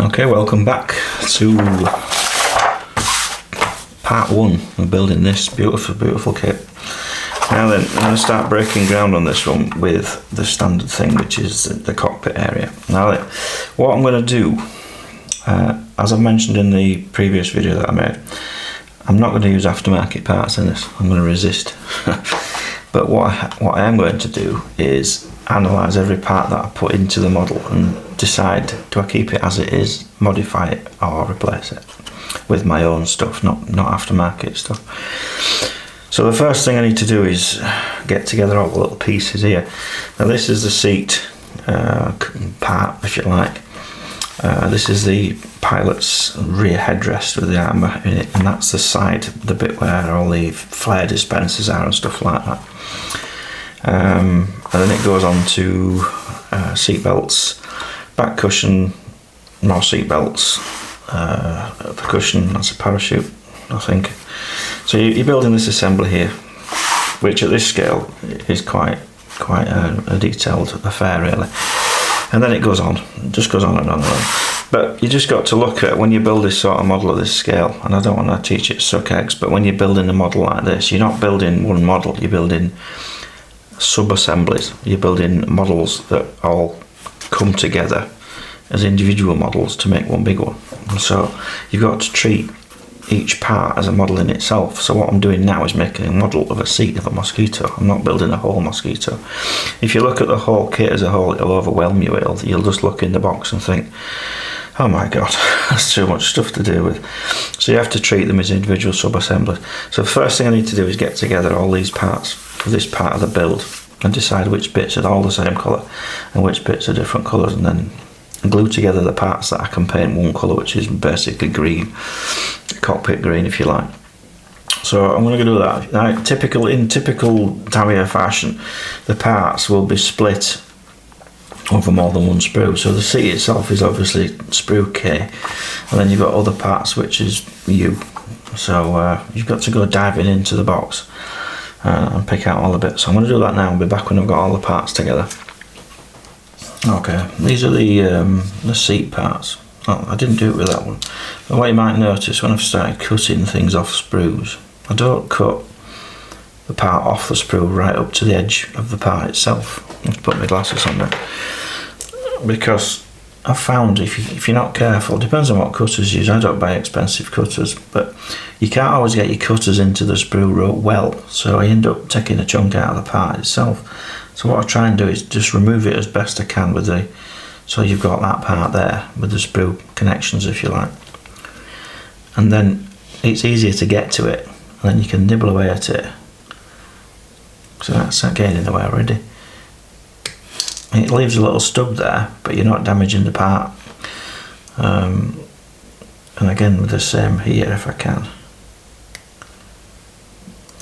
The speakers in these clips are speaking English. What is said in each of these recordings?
Okay, welcome back to part one of building this beautiful kit. Now then, I'm going to start breaking ground on this one with the standard thing, which is the cockpit area. Now then, what I'm going to do, as I've mentioned in the previous video that I made, I'm not going to use aftermarket parts in this. I'm going to resist. But what I am going to do is analyse every part that I put into the model and decide, do I keep it as it is, modify it, or replace it with my own stuff, not aftermarket stuff. So the first thing I need to do is get together all the little pieces here. Now this is the seat part, if you like. This is the pilot's rear headrest with the armour in it, and that's the side, the bit where all the flare dispensers are and stuff like that. And then it goes on to seat belts, back cushion, more seat belts, the cushion, that's a parachute, I think. So you're building this assembly here, which at this scale is quite a detailed affair really. And then it goes on, it just goes on and on and on. But you just got to look at, when you build this sort of model of this scale, and I don't want to teach it suck eggs, but when you're building a model like this, you're not building one model, you're building sub-assemblies. You're building models that all come together as individual models to make one big one. And so you've got to treat each part as a model in itself. So what I'm doing now is making a model of a seat of a Mosquito. I'm not building a whole Mosquito. If you look at the whole kit as a whole, it'll overwhelm you. You'll just look in the box and think, oh my god, that's too much stuff to deal with. So you have to treat them as individual sub-assemblies. So the first thing I need to do is get together all these parts for this part of the build and decide which bits are all the same colour and which bits are different colours, and then glue together the parts that I can paint one colour, which is basically green, cockpit green if you like. So I'm going to do that. Now, in typical Tamiya fashion, the parts will be split over more than one sprue. So the seat itself is obviously sprue K, and then you've got other parts which is U. So you've got to go diving into the box and pick out all the bits. So I'm going to do that now and be back when I've got all the parts together. Okay, these are the seat parts. Oh, I didn't do it with that one. But what you might notice when I've started cutting things off sprues, I don't cut the part off the sprue right up to the edge of the part itself. I have to put my glasses on there, because I've found if you're not careful, it depends on what cutters you use. I don't buy expensive cutters, but you can't always get your cutters into the sprue rope well, so I end up taking a chunk out of the part itself. So what I try and do is just remove it as best I can with so you've got that part there with the sprue connections, if you like, and then it's easier to get to it, and then you can nibble away at it. So that's getting in the way already. It leaves a little stub there, but you're not damaging the part. And again with the same here if I can.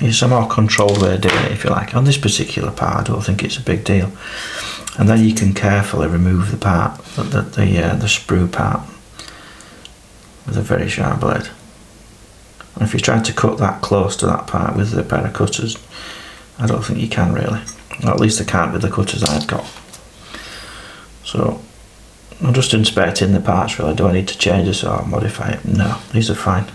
It's a more controlled way of doing it, if you like. On this particular part I don't think it's a big deal. And then you can carefully remove the part, the sprue part, with a very sharp blade. And if you try to cut that close to that part with a pair of cutters, I don't think you can really. Or at least I can't with the cutters I've got. So I'm just inspecting the parts really. Do I need to change this or modify it? No, these are fine.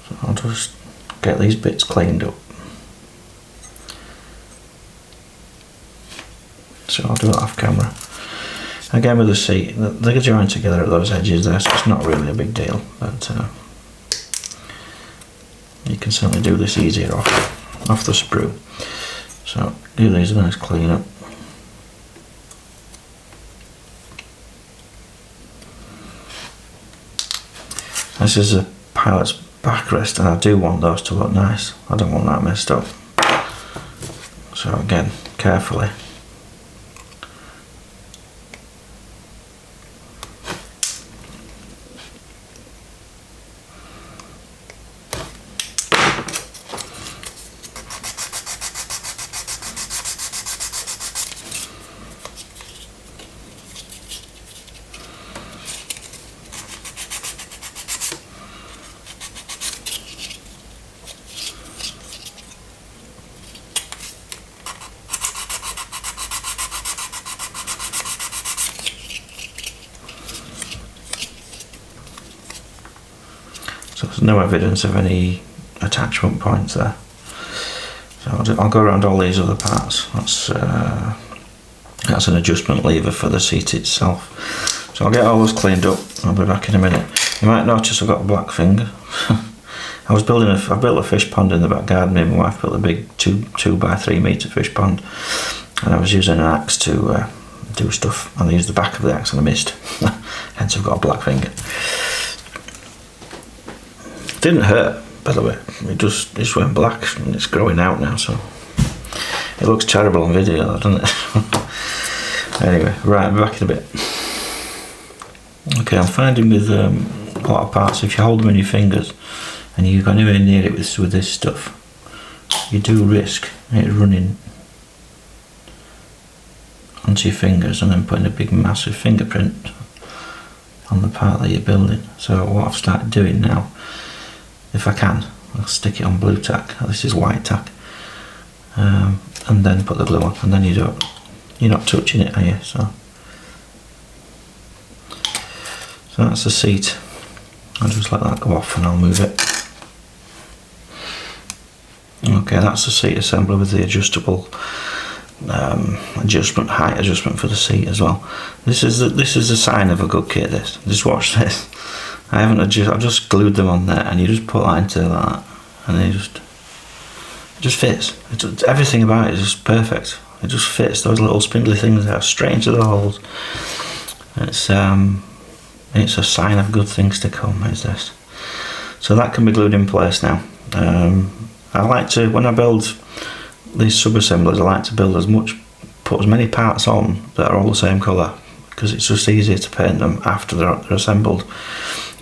So I'll just get these bits cleaned up. So I'll do it off camera. Again with the seat, they join together at those edges there, so it's not really a big deal, but you can certainly do this easier off the sprue. So do these a nice clean up. This is a pilot's backrest, and I do want those to look nice. I don't want that messed up. So again, carefully. So there's no evidence of any attachment points there. So I'll go around all these other parts. That's an adjustment lever for the seat itself. So I'll get all those cleaned up. I'll be back in a minute. You might notice I've got a black finger. I built a fish pond in the back garden. Me and my wife built a big 2 by 3 metre fish pond, and I was using an axe to do stuff, and I used the back of the axe and I missed. Hence I've got a black finger. It didn't hurt, by the way. It just went black, and it's growing out now, so it looks terrible on video, doesn't it? Anyway, right, I'll be back in a bit. Okay, I'm finding with a lot of parts, if you hold them in your fingers and you go anywhere near it with this stuff, you do risk it running onto your fingers and then putting a big massive fingerprint on the part that you're building. So what I've started doing now, if I can, I'll stick it on blue tack. This is white tack, and then put the glue on, and then you're not touching it, are you? So that's the seat. I'll just let that go off and I'll move it. Okay, that's the seat assembly with the adjustable height adjustment for the seat as well. This is a sign of a good kit. Just watch this. I've just glued them on there, and you just put that into that, and it just fits. Everything about it is just perfect. It just fits. Those little spindly things that are straight into the holes. It's a sign of good things to come, is this. So that can be glued in place now. I like to, when I build these sub-assemblies, I like to put as many parts on that are all the same colour, because it's just easier to paint them after they're assembled.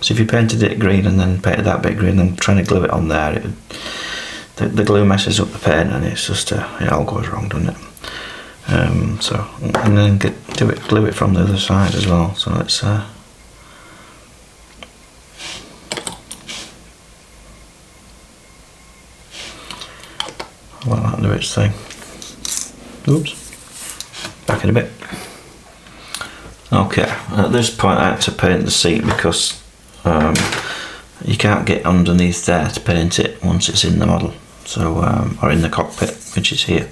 So if you painted it green and then painted that bit green, then trying to glue it on there, the glue messes up the paint, and it's just it all goes wrong, doesn't it? And then glue it from the other side as well. So it's let that do its thing. Oops. Back in a bit. Okay, at this point I had to paint the seat because you can't get underneath there to paint it once it's in the model, so or in the cockpit, which is here.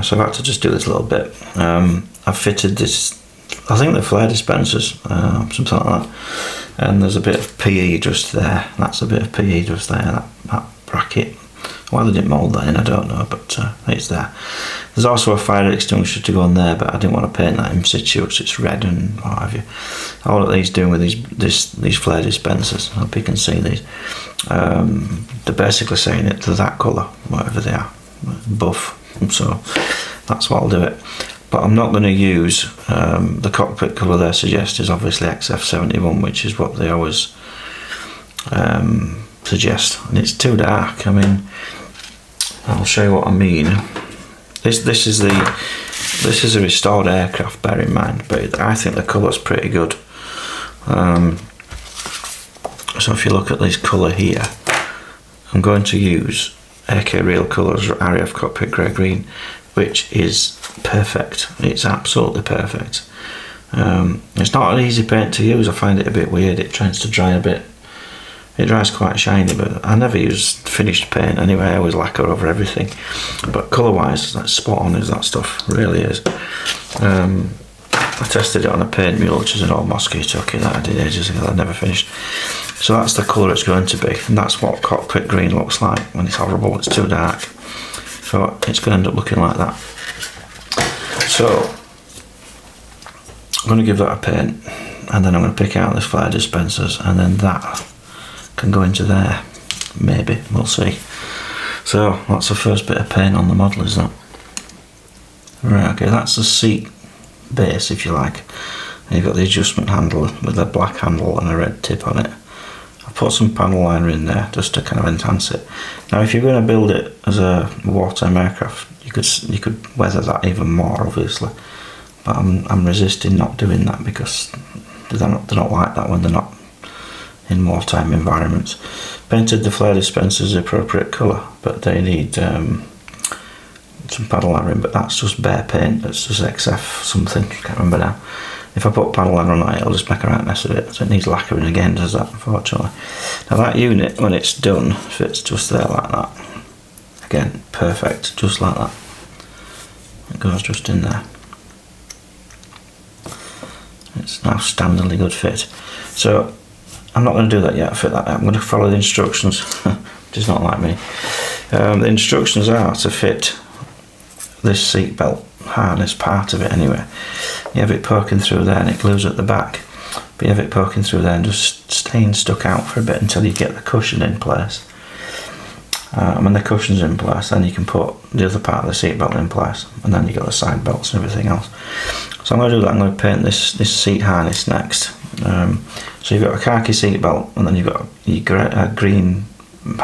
So I've had to just do this little bit. I've fitted this, I think they're flare dispensers, something like that, and there's a bit of PE just there. That's a bit of PE just there, that bracket. Why they didn't mould that in, I don't know, but it's there. There's also a fire extinguisher to go on there, but I didn't want to paint that in situ because it's red and what have you. All that these doing with these flare dispensers, I hope you can see these. They're basically saying it to that colour, whatever they are, buff. So that's what I'll do it. But I'm not going to use the cockpit colour they suggest is obviously XF71, which is what they always suggest, and it's too dark. I mean, I'll show you what I mean. This is a restored aircraft, bear in mind, but I think the colour's pretty good. So if you look at this colour here, I'm going to use AK Real Colours RAF Cockpit Grey Green, which is perfect. It's absolutely perfect. It's not an easy paint to use. I find it a bit weird. It tends to dry a bit. It dries quite shiny, but I never use finished paint anyway. I always lacquer over everything. But colour-wise, that's spot on, is that stuff. Really is. I tested it on a paint mule, which is an old Mosquito kit that I did ages ago that I never finished. So that's the colour it's going to be, and that's what cockpit green looks like when it's horrible. It's too dark. So it's going to end up looking like that. So I'm going to give that a paint, and then I'm going to pick out the flare dispensers, and then that can go into there, maybe, we'll see. So that's the first bit of paint on the model, is that. Right, okay, that's the seat base, if you like. And you've got the adjustment handle with a black handle and a red tip on it. I've put some panel liner in there just to kind of enhance it. Now if you're going to build it as a wartime aircraft, you could weather that even more, obviously, but I'm resisting not doing that because they don't like that when they're not in wartime environments. Painted the flare dispensers the appropriate colour, but they need some panel liner in, but that's just bare paint. That's just XF something, can't remember now. if I put panel liner on it, it'll just make a right mess of it. So it needs lacquering again, does that, unfortunately. Now that unit, when it's done, fits just there like that. Again, perfect, just like that. It goes just in there. It's now standardly good fit. So I'm not going to do that yet, fit that out. I'm going to follow the instructions, which is not like me. The instructions are to fit this seat belt harness part of it anyway. You have it poking through there and it glues at the back, but you have it poking through there and just staying stuck out for a bit until you get the cushion in place. And when the cushion's in place, then you can put the other part of the seat belt in place, and then you got the side belts and everything else. So I'm going to do that. I'm going to paint this seat harness next. So you've got a khaki seat belt, and then you've got your green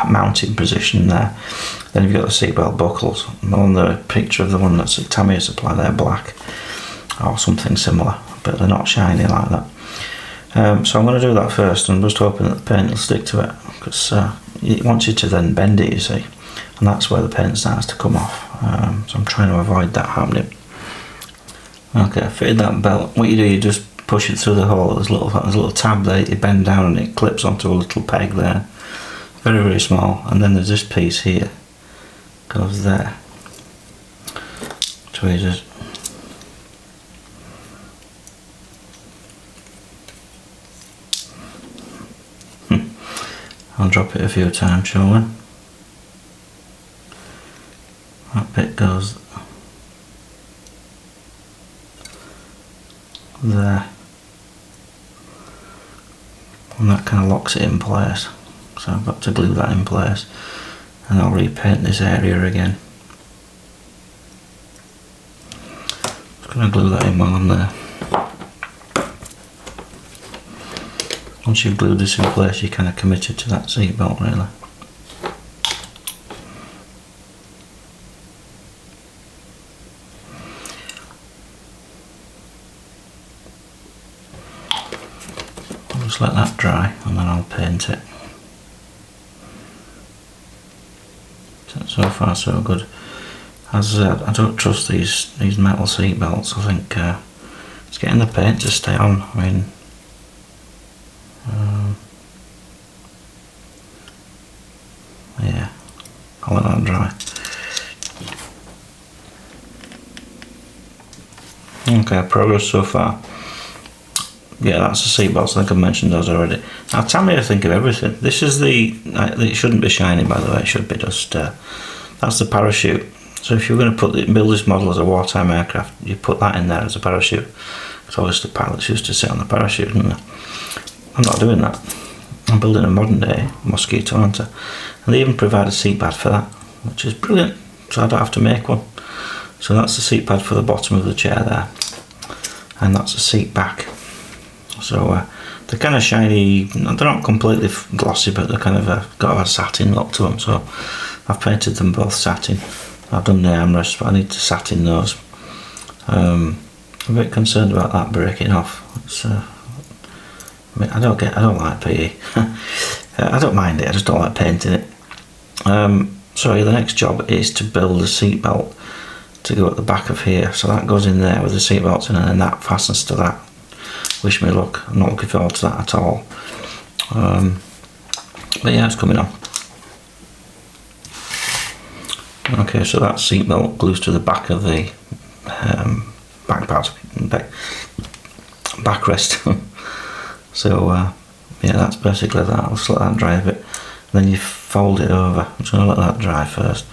mounting position there. Then you've got the seat belt buckles. On the picture of the one that's a Tamiya supply, they're black or something similar, but they're not shiny like that. So I'm going to do that first. I'm just hoping that the paint will stick to it, because it wants you to then bend it, you see, and that's where the paint starts to come off. So I'm trying to avoid that happening. Okay, I fitted that belt. What you do, you just push it through the hole. There's a little tab there. You bend down and it clips onto a little peg there. Very, very small. And then there's this piece here, goes there. So you just I'll drop it a few times, shall we? That bit goes there, and that kind of locks it in place. So I've got to glue that in place, and I'll repaint this area again. Just going to glue that in while I'm there. Once you've glued this in place, you're kind of committed to that seat belt, really. I'll just let that dry and then I'll paint it. So far so good. As I said, I don't trust these metal seat belts. I think it's getting the paint to stay on. I mean, yeah, I'll let that dry. Okay, progress so far. Yeah, that's the seat belts. I think I've mentioned those already. Now tell me to think of everything. This is it shouldn't be shiny, by the way. It should be just that's the parachute. So if you're going to build this model as a wartime aircraft, you put that in there as a parachute. Because obviously pilots used to sit on the parachute, and I'm not doing that. I'm building a modern day Mosquito, aren't I? And they even provide a seat pad for that, which is brilliant. So I don't have to make one. So that's the seat pad for the bottom of the chair there, and that's the seat back. So they're kind of shiny. They're not completely glossy, but they're kind of got a satin look to them. So I've painted them both satin. I've done the armrests, but I need to satin those. I'm a bit concerned about that breaking off. It's, I mean, I don't like PE. I don't mind it. I just don't like painting it. So the next job is to build a seat belt to go at the back of here. So that goes in there with the seat belts in, and then that fastens to that. Wish me luck. I'm not looking forward to that at all. But yeah, it's coming on. Okay, so that seat belt glues to the back of the backrest. So yeah, that's basically that. I'll just let that dry a bit, and then you fold it over. I'm just going to let that dry first.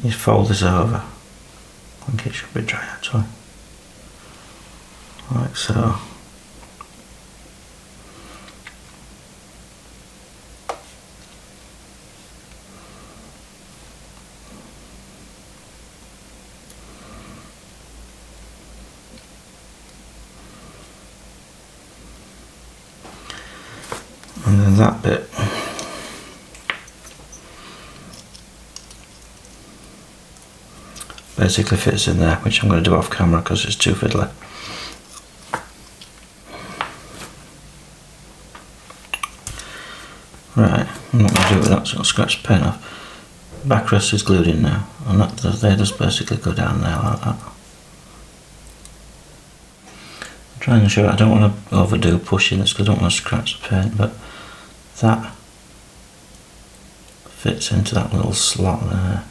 You fold this over. I think it should be dry actually, like so. And then that bit basically fits in there, which I'm going to do off camera because it's too fiddly. Right, I'm not going to do it with that, so I'll scratch the paint off. Backrest is glued in now, and they just basically go down there like that. Trying to show I don't want to overdo pushing this because I don't want to scratch the paint, but that fits into that little slot there.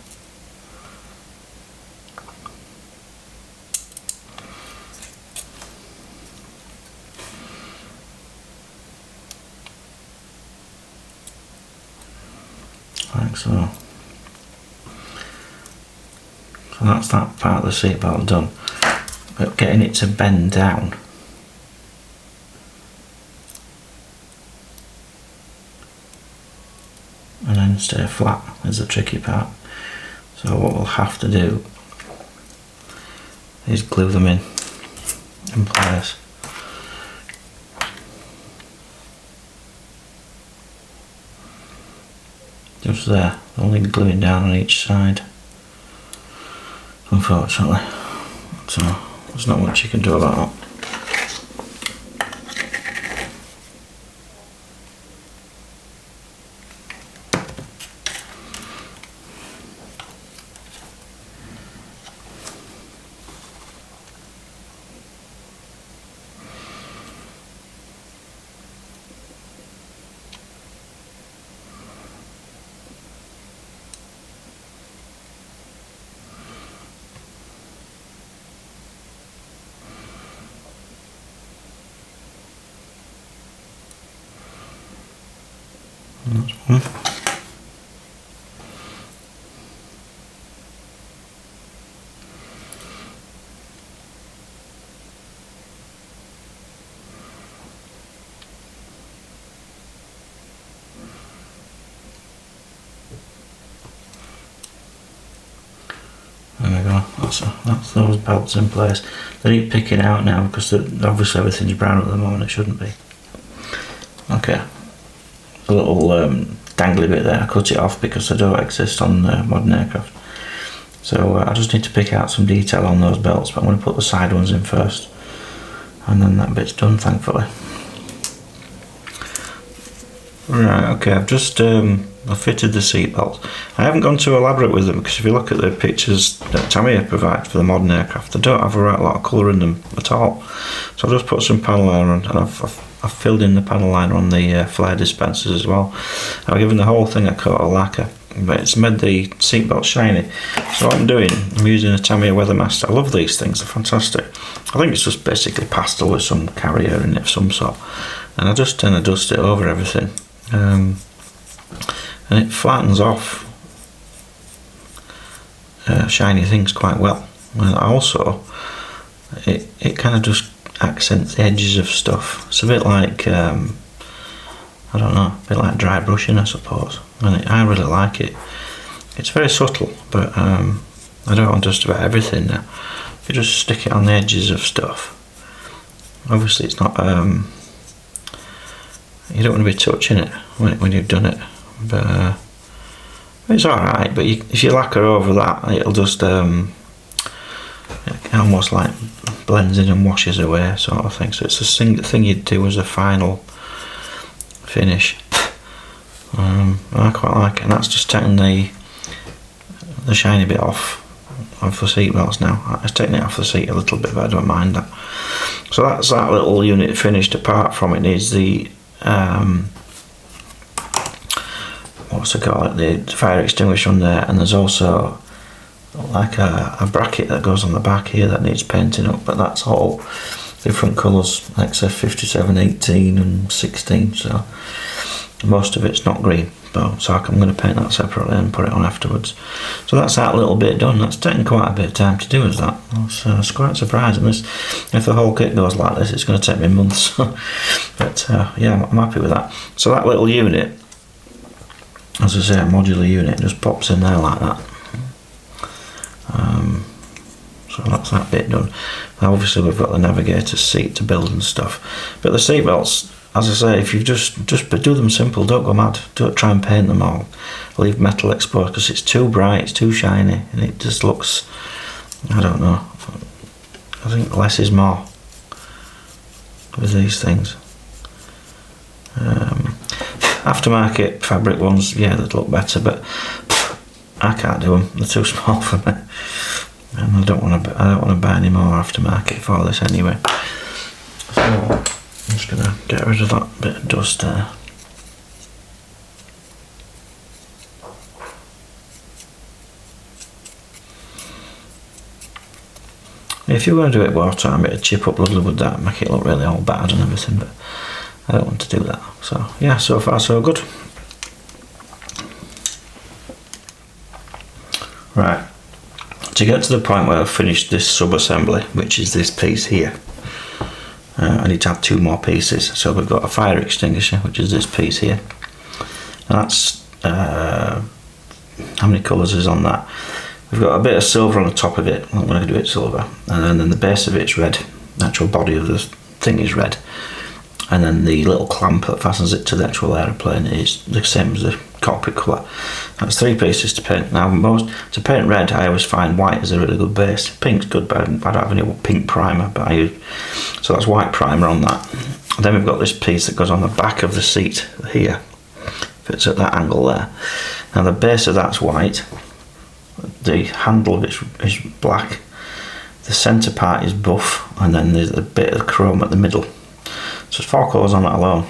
Like so. So that's that part of the seatbelt done. But getting it to bend down and then stay flat is the tricky part. So what we'll have to do is glue them in place. Just there, only gluing down on each side, unfortunately. So there's not much you can do about that. That's one. There we go, that's those belts in place. They need picking out now because obviously everything's brown at the moment, it shouldn't be. Okay. A little dangly bit there, I cut it off because they don't exist on modern aircraft. So I just need to pick out some detail on those belts, but I'm going to put the side ones in first and then that bit's done, thankfully. Right, okay, I've just I've fitted the seat belts. I haven't gone too elaborate with them because if you look at the pictures that Tamiya provides for the modern aircraft, they don't have a right lot of colour in them at all. So I've just put some panel liner on, and I've filled in the panel liner on the flare dispensers as well. I've given the whole thing a coat of lacquer, but it's made the seatbelt shiny. So what I'm doing, I'm using a Tamiya Weathermaster. I love these things, they're fantastic. I think it's just basically pastel with some carrier in it of some sort. And I just tend to dust it over everything. And it flattens off shiny things quite well. And also, it kind of just accents the edges of stuff. It's a bit like, I don't know, a bit like dry brushing, I suppose. And I really like it. It's very subtle, but I do it on just about everything now. If you just stick it on the edges of stuff, obviously it's not, you don't want to be touching it when you've done it, but it's alright. But if you lacquer over that, it'll just it almost like blends in and washes away, sort of thing. So it's the thing you'd do as a final finish. I quite like it, and that's just taking the shiny bit off the seat belts now. I've taken it off the seat a little bit, but I don't mind that. So that's that little unit finished. Apart from it needs the what's it called, the fire extinguisher on there, and there's also like a bracket that goes on the back here that needs painting up, but that's all different colours, like say 57, 18 and 16, so most of it's not green, so I'm going to paint that separately and put it on afterwards. So that's that little bit done. That's taken quite a bit of time to do, is that. It's quite surprising. If the whole kit goes like this, it's going to take me months. But yeah, I'm happy with that. So that little unit, as I say, a modular unit, just pops in there like that. So that's that bit done. Now obviously we've got the navigator's seat to build and stuff, but the seat belts, as I say, if you just do them simple, don't go mad, don't try and paint them all, leave metal exposed, because it's too bright, it's too shiny, and it just looks, I don't know, I think less is more with these things. Aftermarket fabric ones, yeah, they'd look better, but I can't do them, they're too small for me, and I don't want to buy any more aftermarket for this anyway. So I'm just going to get rid of that bit of dust there. If you were going to do it wartime, it'd chip up lovely with that, make it look really all bad and everything, but I don't want to do that. So yeah, so far so good. Right, to get to the point where I've finished this sub-assembly, which is this piece here, I need to add 2 more pieces. So we've got a fire extinguisher, which is this piece here, and that's how many colours is on that? We've got a bit of silver on the top of it. I'm going to do it silver, and then the base of it's red. The actual body of the thing is red, and then the little clamp that fastens it to the actual aeroplane is the same as the cockpit colour. That's 3 pieces to paint. Now, to paint red, I always find white is a really good base. Pink's good, but I don't have any pink primer. So that's white primer on that. And then we've got this piece that goes on the back of the seat here. Fits at that angle there. Now the base of that's white. The handle of it is black. The centre part is buff, and then there's a bit of chrome at the middle. So there's 4 colours on that alone.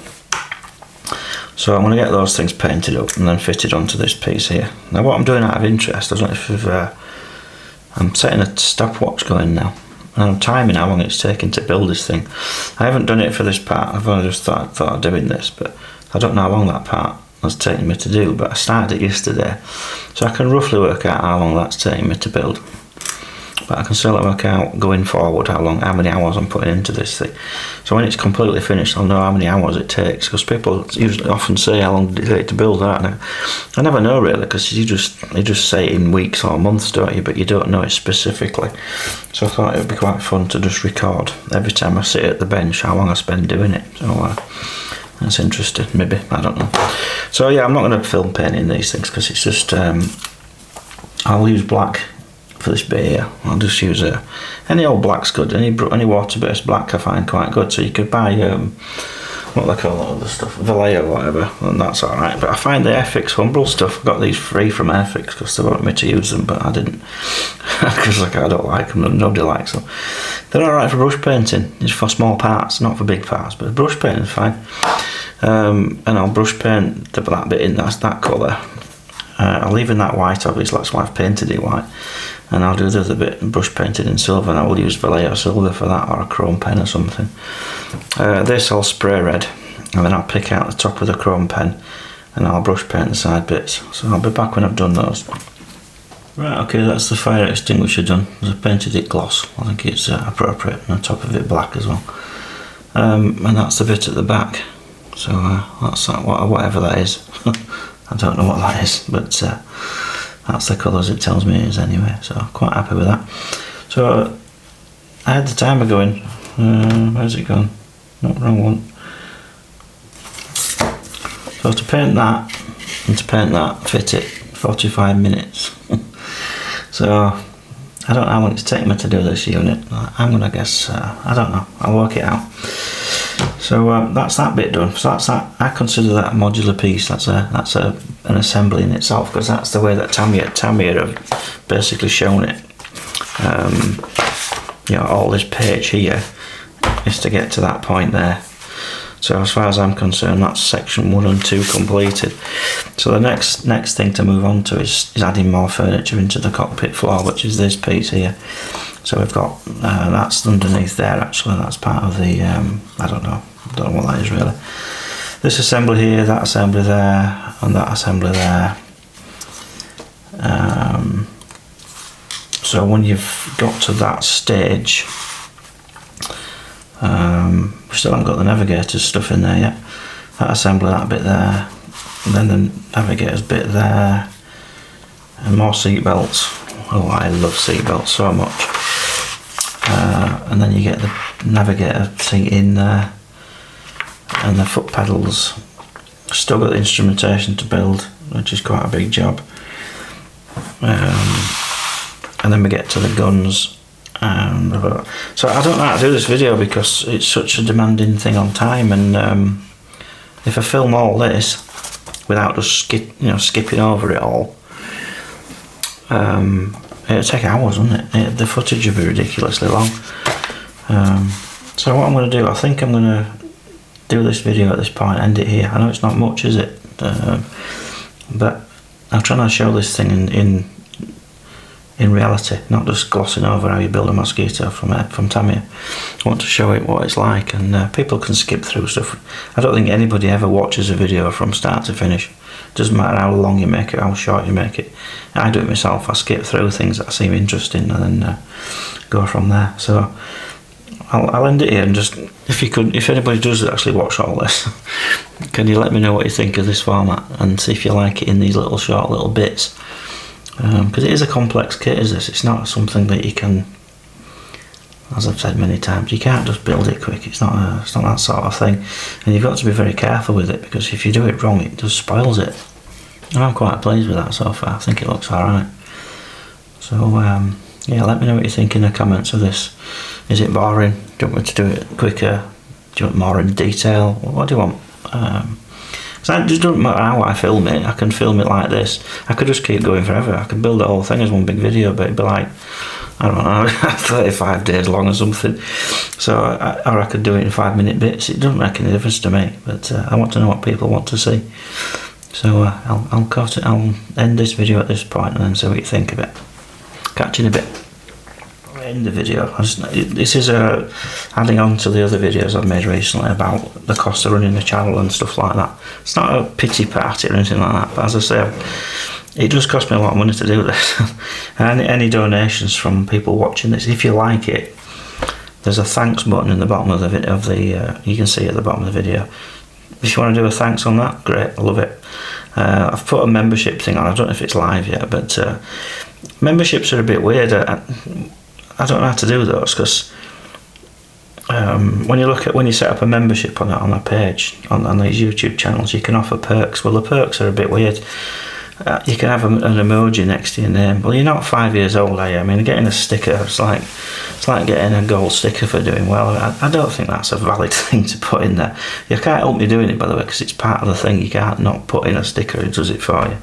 So I'm going to get those things painted up and then fitted onto this piece here. Now what I'm doing out of interest, I don't know if I'm setting a stopwatch going now, and I'm timing how long it's taken to build this thing. I haven't done it for this part, I've only just thought of doing this, but I don't know how long that part has taken me to do, but I started it yesterday, so I can roughly work out how long that's taking me to build. But I can certainly work out going forward how many hours I'm putting into this thing. So when it's completely finished, I'll know how many hours it takes, because people usually often say how long did it take to build that. Now, I never know really, because you just say it in weeks or months, don't you? But you don't know it specifically. So I thought it would be quite fun to just record every time I sit at the bench how long I spend doing it. So that's interesting, maybe, I don't know. So yeah, I'm not going to film painting these things, because it's just I'll use black for this bit here. I'll just use any old black's good. Any water-based black I find quite good. So you could buy what they call that other stuff, Vallejo or whatever, and that's all right. But I find the Airfix Humbrol stuff, I got these free from Airfix because they wanted me to use them, but I didn't, because I don't like them and nobody likes them. They're all right for brush painting. It's for small parts, not for big parts, but brush painting is fine. And I'll brush paint that bit in, that's that colour. I'll leave in that white, obviously, that's why I've painted it white. And I'll do the other bit and brush painted in silver, and I will use Vallejo silver for that, or a chrome pen or something. This I'll spray red, and then I'll pick out the top of the chrome pen and I'll brush paint the side bits. So I'll be back when I've done those. Right, okay, that's the fire extinguisher done. I've painted it gloss, I think it's appropriate, and the top of it black as well. And that's the bit at the back. So that's that, whatever that is. I don't know what that is, but that's the colours it tells me it is anyway, so I'm quite happy with that. So I had the timer going. Where's it gone? Not wrong one. So to paint that and to paint that, fit it, 45 minutes. So I don't know how long it's taken me to do this unit. I'm gonna guess, I don't know, I'll work it out. So that's that bit done. So that's that. I consider that a modular piece. That's an assembly in itself, because that's the way that Tamiya have basically shown it. You know, all this page here is to get to that point there. So as far as I'm concerned, that's section 1 and 2 completed. So the next thing to move on to is adding more furniture into the cockpit floor, which is this piece here. So we've got that's underneath there actually. That's part of the I don't know what that is really. This assembly here, that assembly there, and that assembly there. So when you've got to that stage, we still haven't got the navigator's stuff in there yet. That assembly, that bit there, and then the navigator's bit there, and more seat belts. Oh, I love seat belts so much. And then you get the navigator seat in there, and the foot pedals. Still got the instrumentation to build, which is quite a big job. And then we get to the guns. So I don't know how to do this video because it's such a demanding thing on time, and if I film all this without just skipping over it all, it'll take hours, wouldn't it? The footage would be ridiculously long. So what I'm going to do, I think I'm going to do this video at this point, end it here. I know it's not much, is it? But I'm trying to show this thing in reality, not just glossing over how you build a Mosquito from Tamiya. I want to show it what it's like, and people can skip through stuff. I don't think anybody ever watches a video from start to finish. Doesn't matter how long you make it, how short you make it. I do it myself. I skip through things that seem interesting and then go from there. So I'll end it here, and just if anybody does actually watch all this, can you let me know what you think of this format and see if you like it in these little short little bits, because it is a complex kit, is this? It's not something that you can, as I've said many times, you can't just build it quick. It's not that sort of thing, and you've got to be very careful with it, because if you do it wrong, it just spoils it. And I'm quite pleased with that so far. I think it looks alright. So yeah, let me know what you think in the comments of this. Is it boring? Do you want me to do it quicker? Do you want more in detail? What do you want? So it just doesn't matter how I film it. I can film it like this. I could just keep going forever. I could build the whole thing as one big video, but it'd be like, I don't know, 35 days long or something. So, or I could do it in 5-minute bits. It doesn't make any difference to me, but I want to know what people want to see. So I'll end this video at this point and then see what you think of it. Catch you in a bit. In the video, this is adding on to the other videos I've made recently about the cost of running the channel and stuff like that. It's not a pity party or anything like that, but as I say, it does cost me a lot of money to do this. And any donations from people watching this, if you like it, there's a thanks button in the bottom of the you can see at the bottom of the video. If you want to do a thanks on that, great, I love it. I've put a membership thing on. I don't know if it's live yet, but memberships are a bit weird. I don't know how to do those, because when you set up a membership on a page on these YouTube channels, you can offer perks. Well, the perks are a bit weird. You can have an emoji next to your name. Well, you're not 5 years old, are you? I mean, getting a sticker, it's like getting a gold sticker for doing well. I don't think that's a valid thing to put in there. You can't help me doing it, by the way, because it's part of the thing. You can't not put in a sticker, it does it for you.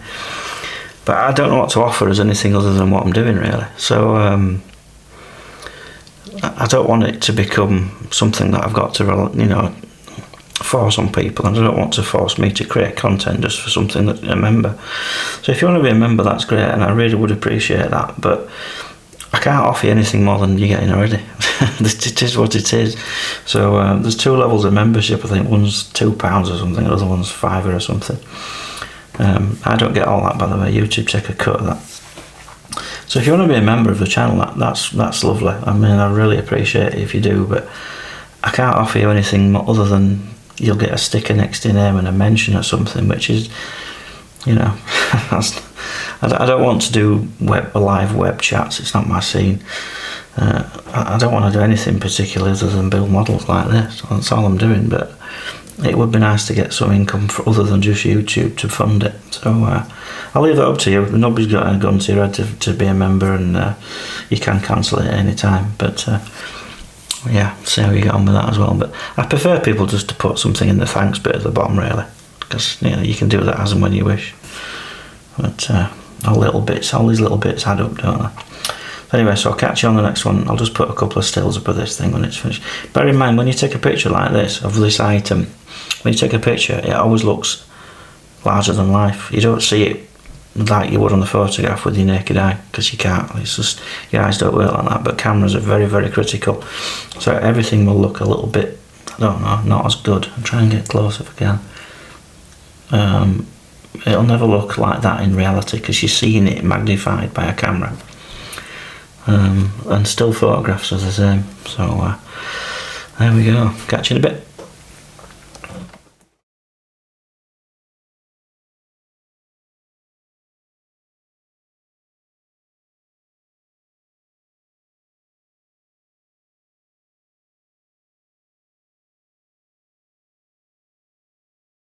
But I don't know what to offer as anything other than what I'm doing, really. So I don't want it to become something that I've got to, force on people, and I don't want to force me to create content just for something that a member. So if you want to be a member, that's great, and I really would appreciate that, but I can't offer you anything more than you're getting already. It is what it is. So there's 2 levels of membership. I think one's £2 or something, the other one's £5 or something. I don't get all that, by the way. YouTube take a cut of that. So if you want to be a member of the channel, that's lovely. I mean, I really appreciate it if you do, but I can't offer you anything other than you'll get a sticker next to your name and a mention or something, which is, I don't want to do live web chats. It's not my scene. I don't want to do anything particular other than build models like this. That's all I'm doing, but it would be nice to get some income other than just YouTube to fund it. So I'll leave that up to you. Nobody's got a gun to your head to be a member, and you can cancel it at any time. But yeah, see how you get on with that as well. But I prefer people just to put something in the thanks bit at the bottom, really, because you can do that as and when you wish. But all these little bits add up, don't they? Anyway, so I'll catch you on the next one. I'll just put a couple of stills up of this thing when it's finished. Bear in mind, when you take a picture like this of this item, when you take a picture, it always looks larger than life. You don't see it like you would on the photograph with your naked eye, because you can't. It's just, your eyes don't work like that. But cameras are very, very critical. So everything will look a little bit, I don't know, not as good. I'll try and get close if I can. It'll never look like that in reality, because you're seeing it magnified by a camera. And still photographs are the same. So there we go. Catch you in a bit.